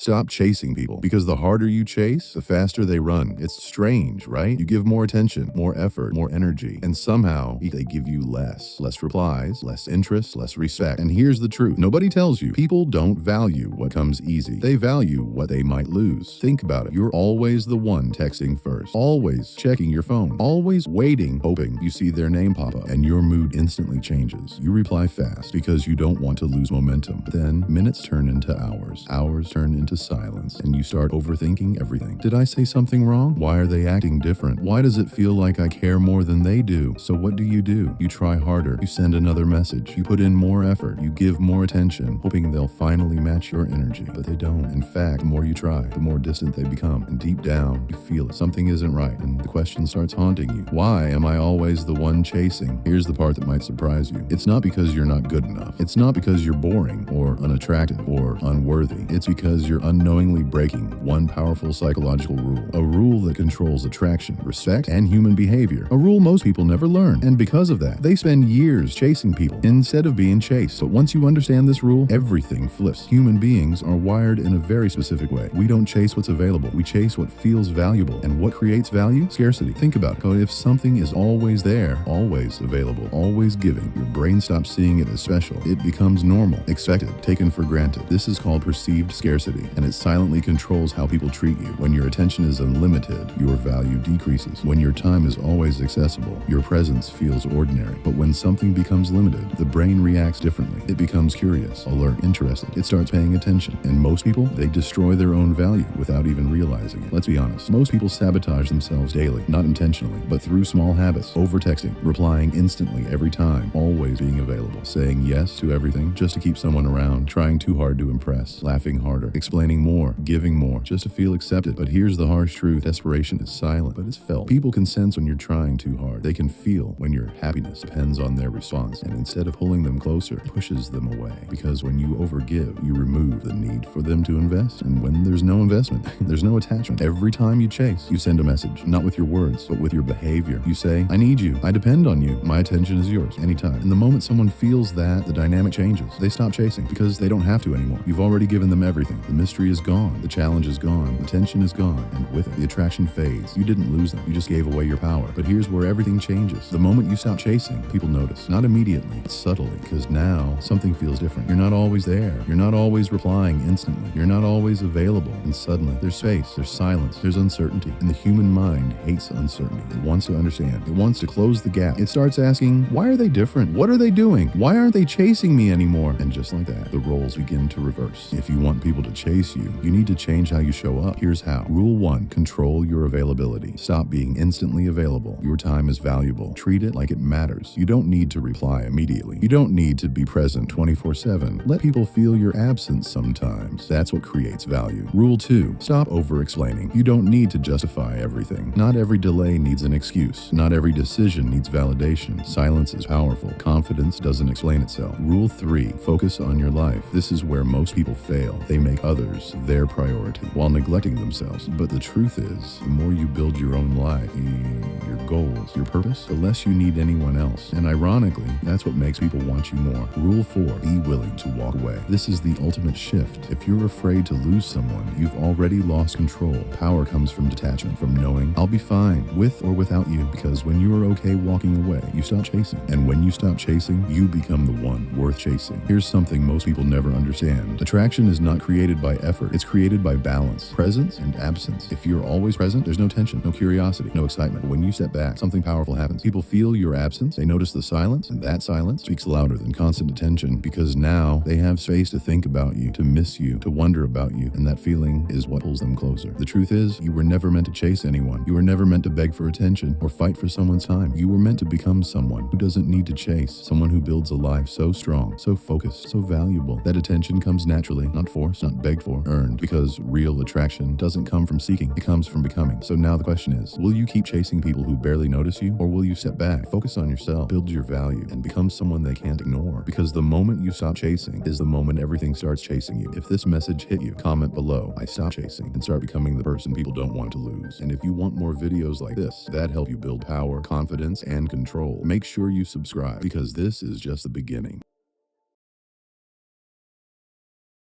Stop chasing people, because the harder you chase, the faster they run. It's strange, right? You give more attention, more effort, more energy, and somehow they give you less. Less replies, less interest, less respect. And here's the truth. Nobody tells you. People don't value what comes easy. They value what they might lose. Think about it. You're always the one texting first. Always checking your phone. Always waiting, hoping you see their name pop up, and your mood instantly changes. You reply fast because you don't want to lose momentum. But then minutes turn into hours. Hours turn into silence, and you start overthinking everything. Did I say something wrong? Why are they acting different? Why does it feel like I care more than they do? So what do? You try harder. You send another message. You put in more effort. You give more attention, hoping they'll finally match your energy. But they don't. In fact, the more you try, the more distant they become. And deep down, you feel it. Something isn't right, and the question starts haunting you. Why am I always the one chasing? Here's the part that might surprise you. It's not because you're not good enough. It's not because you're boring or unattractive or unworthy. It's because you're unknowingly breaking one powerful psychological rule. A rule that controls attraction, respect, and human behavior. A rule most people never learn. And because of that, they spend years chasing people instead of being chased. But once you understand this rule, everything flips. Human beings are wired in a very specific way. We don't chase what's available. We chase what feels valuable. And what creates value? Scarcity. Think about it. If something is always there, always available, always giving, your brain stops seeing it as special. It becomes normal, expected, taken for granted. This is called perceived scarcity, and it silently controls how people treat you. When your attention is unlimited, your value decreases. When your time is always accessible, your presence feels ordinary. But when something becomes limited, the brain reacts differently. It becomes curious, alert, interested. It starts paying attention. And most people, they destroy their own value without even realizing it. Let's be honest. Most people sabotage themselves daily, not intentionally, but through small habits. Over-texting, replying instantly every time, always being available, saying yes to everything just to keep someone around, trying too hard to impress, laughing harder, explaining more, giving more, just to feel accepted. But here's the harsh truth. Desperation is silent, but it's felt. People can sense when you're trying too hard. They can feel when your happiness depends on their response. And instead of pulling them closer, it pushes them away. Because when you overgive, you remove the need for them to invest. And when there's no investment, there's no attachment. Every time you chase, you send a message, not with your words, but with your behavior. You say, I need you. I depend on you. My attention is yours anytime. And the moment someone feels that, the dynamic changes. They stop chasing because they don't have to anymore. You've already given them everything. The mystery is gone. The challenge is gone. The tension is gone. And with it, the attraction fades. You didn't lose them. You just gave away your power. But here's where everything changes. The moment you stop chasing, people notice. Not immediately, but subtly. Because now, something feels different. You're not always there. You're not always replying instantly. You're not always available. And suddenly, there's space. There's silence. There's uncertainty. And the human mind hates uncertainty. It wants to understand. It wants to close the gap. It starts asking, why are they different? What are they doing? Why aren't they chasing me anymore? And just like that, the roles begin to reverse. If you want people to chase you, you need to change how you show up. Here's how. Rule 1, control your availability. Stop being instantly available. Your time is valuable. Treat it like it matters. You don't need to reply immediately. You don't need to be present 24/7. Let people feel your absence sometimes. That's what creates value. Rule 2, stop over-explaining. You don't need to justify everything. Not every delay needs an excuse. Not every decision needs validation. Silence is powerful. Confidence doesn't explain itself. Rule 3, focus on your life. This is where most people fail. They make others their priority while neglecting themselves. But the truth is, the more you build your own life, your goals, your purpose, the less you need anyone else. And ironically, that's what makes people want you more. Rule 4, be willing to walk away. This is the ultimate shift. If you're afraid to lose someone, you've already lost control. Power comes from detachment, from knowing I'll be fine with or without you, because when you are okay walking away, you stop chasing. And when you stop chasing, you become the one worth chasing. Here's something most people never understand. Attraction is not created by effort. It's created by balance, presence, and absence. If you're always present, there's no tension, no curiosity, no excitement. When you step back, something powerful happens. People feel your absence. They notice the silence, and that silence speaks louder than constant attention, because now they have space to think about you, to miss you, to wonder about you, and that feeling is what pulls them closer. The truth is, you were never meant to chase anyone. You were never meant to beg for attention or fight for someone's time. You were meant to become someone who doesn't need to chase, someone who builds a life so strong, so focused, so valuable, that attention comes naturally, not forced, not begged for, earned, because real attraction doesn't come from seeking, it comes from becoming. So now the question is, will you keep chasing people who barely notice you, or will you step back, focus on yourself, build your value, and become someone they can't ignore? Because the moment you stop chasing is the moment everything starts chasing you. If this message hit you, comment below, I stop chasing, and start becoming the person people don't want to lose. And if you want more videos like this that help you build power, confidence, and control, make sure you subscribe, because this is just the beginning.